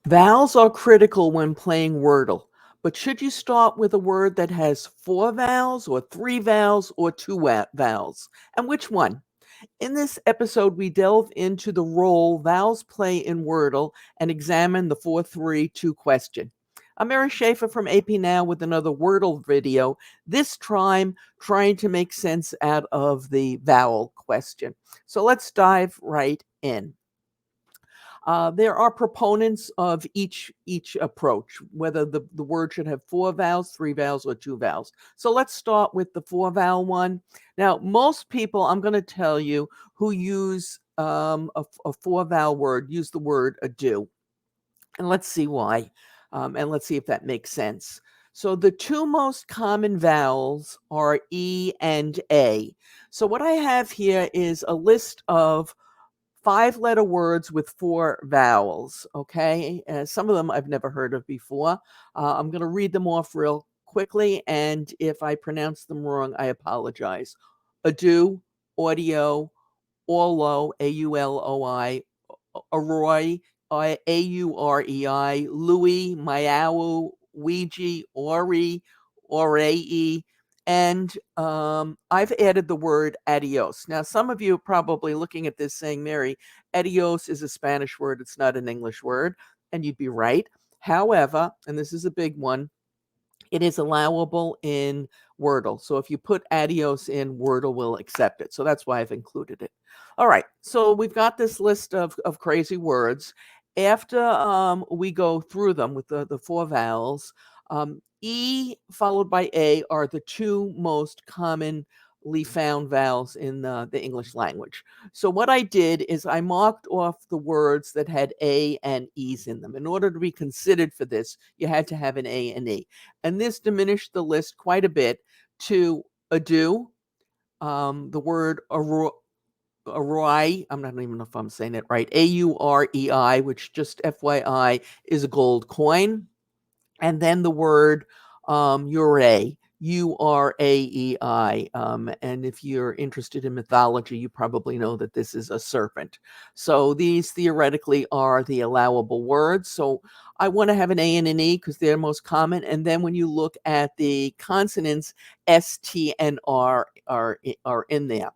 Vowels are critical when playing Wordle, but should you start with a word that has four vowels or three vowels or two vowels? And which one? In this episode, we delve into the role vowels play in Wordle and examine the 4-3-2 question. I'm Mary Schaefer from AP Now with another Wordle video, this time trying to make sense out of the vowel question. So let's dive right in. There are proponents of each approach, whether the word should have four vowels, three vowels, or two vowels. So let's start with the four vowel one. Now, most people, I'm going to tell you, who use a four vowel word, use the word ado. And let's see why. And let's see if that makes sense. So the two most common vowels are E and A. So what I have here is a list of five-letter words with four vowels, okay? Some of them I've never heard of before. I'm going to read them off real quickly, and if I pronounce them wrong, I apologize. Ado, audio, Aulo, Auloi, Aroi, Aurei, Louis, Miao, Ouija, Ori, Orei, and I've added the word adios. Now, some of you are probably looking at this saying, Mary, adios is a Spanish word, it's not an English word, and you'd be right. However, and this is a big one, it is allowable in Wordle. So if you put adios in, Wordle will accept it. So that's why I've included it. All right. So we've got this list of crazy words. After we go through them with the four vowels, E followed by A are the two most commonly found vowels in the English language. So what I did is I marked off the words that had A and E's in them. In order to be considered for this, you had to have an A and E. And this diminished the list quite a bit to ado, the word aroi, I'm not even know if I'm saying it right, Aurei, which just FYI is a gold coin. And then the word Urei, Ureai. And if you're interested in mythology, you probably know that this is a serpent. So these theoretically are the allowable words. So I want to have an A and an E because they're most common. And then when you look at the consonants, S, T, and R are in there.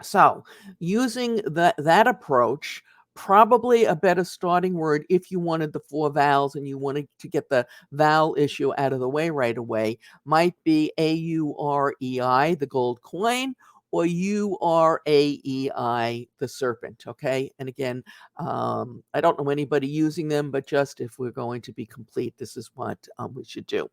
So using that approach, probably a better starting word if you wanted the four vowels and you wanted to get the vowel issue out of the way right away, might be Aurei, the gold coin, or Ureai, the serpent. Okay. And again, I don't know anybody using them, but just if we're going to be complete, this is what we should do.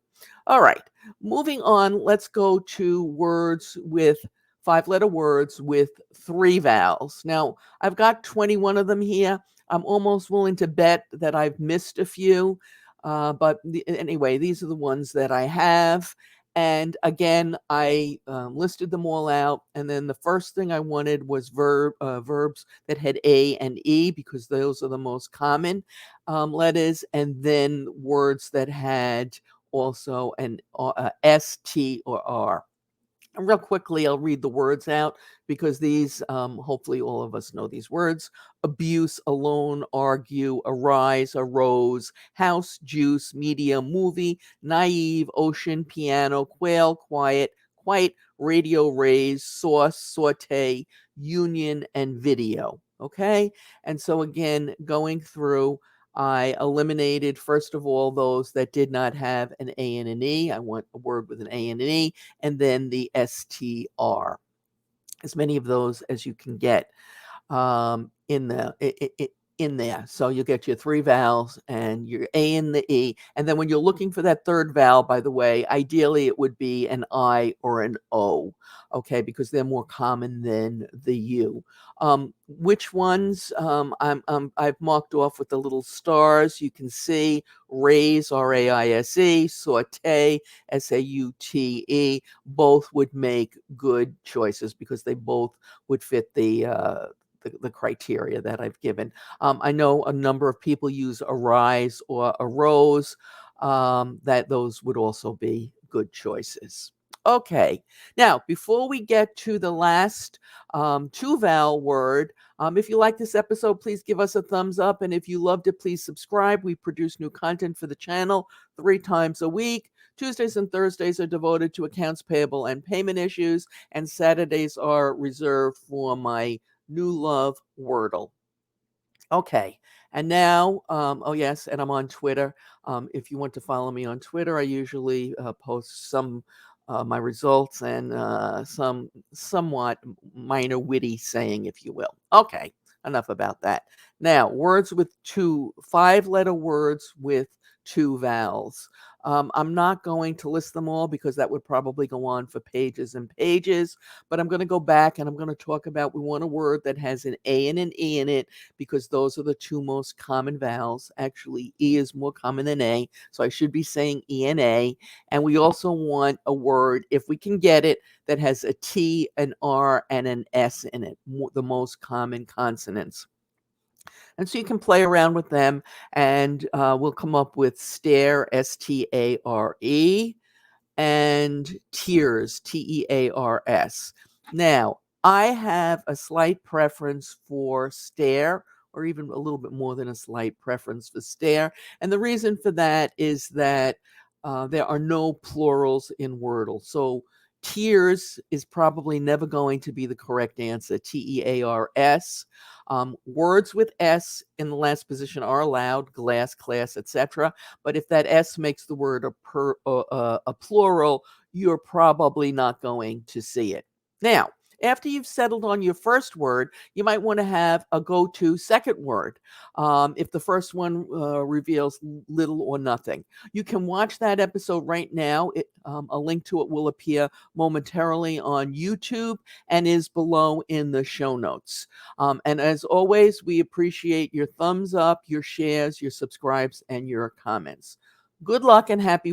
All right. Moving on, let's go to words with five-letter words with three vowels. Now, I've got 21 of them here. I'm almost willing to bet that I've missed a few. But anyway, these are the ones that I have. And again, I listed them all out. And then the first thing I wanted was verbs that had A and E because those are the most common letters. And then words that had also an S, T, or R. And real quickly, I'll read the words out because these, hopefully, all of us know these words: abuse, alone, argue, arise, arose, house, juice, media, movie, naive, ocean, piano, quail, quiet, quite, radio, raise, sauce, saute, union, and video. Okay. And so, again, going through, I eliminated, first of all, those that did not have an A and an E. I want a word with an A and an E, and then the STR, as many of those as you can get in there. So you'll get your three vowels and your A and the E. And then when you're looking for that third vowel, by the way, ideally it would be an I or an O, okay, because they're more common than the U. Which ones I've marked off with the little stars. You can see raise, R-A-I-S-E, saute, S-A-U-T-E. Both would make good choices because they both would fit the criteria that I've given. I know a number of people use arise or arose, that those would also be good choices. Okay. Now, before we get to the last two vowel word, if you like this episode, please give us a thumbs up. And if you loved it, please subscribe. We produce new content for the channel 3 times a week. Tuesdays and Thursdays are devoted to accounts payable and payment issues, and Saturdays are reserved for my new love, Wordle. Okay. And now, oh yes, and I'm on Twitter. If you want to follow me on Twitter, I usually post some my results and some somewhat minor witty saying, if you will. Okay, enough about that. Now, words with 5-letter words with 2 vowels. I'm not going to list them all because that would probably go on for pages and pages, but I'm going to go back and I'm going to talk about, we want a word that has an A and an E in it, because those are the 2 most common vowels. Actually, E is more common than A, so I should be saying E and A. And we also want a word, if we can get it, that has a T, an R, and an S in it, the most common consonants. And so you can play around with them, and we'll come up with stare, S-T-A-R-E, and tears, T-E-A-R-S. Now, I have a slight preference for stare, or even a little bit more than a slight preference for stare. And the reason for that is that there are no plurals in Wordle. So tears is probably never going to be the correct answer, T-E-A-R-S. Words with S in the last position are allowed, glass, class, etc. But if that S makes the word a plural, you're probably not going to see it. Now, after you've settled on your first word, you might want to have a go-to second word if the first one reveals little or nothing. You can watch that episode right now. A link to it will appear momentarily on YouTube and is below in the show notes. And as always, we appreciate your thumbs up, your shares, your subscribes, and your comments. Good luck and happy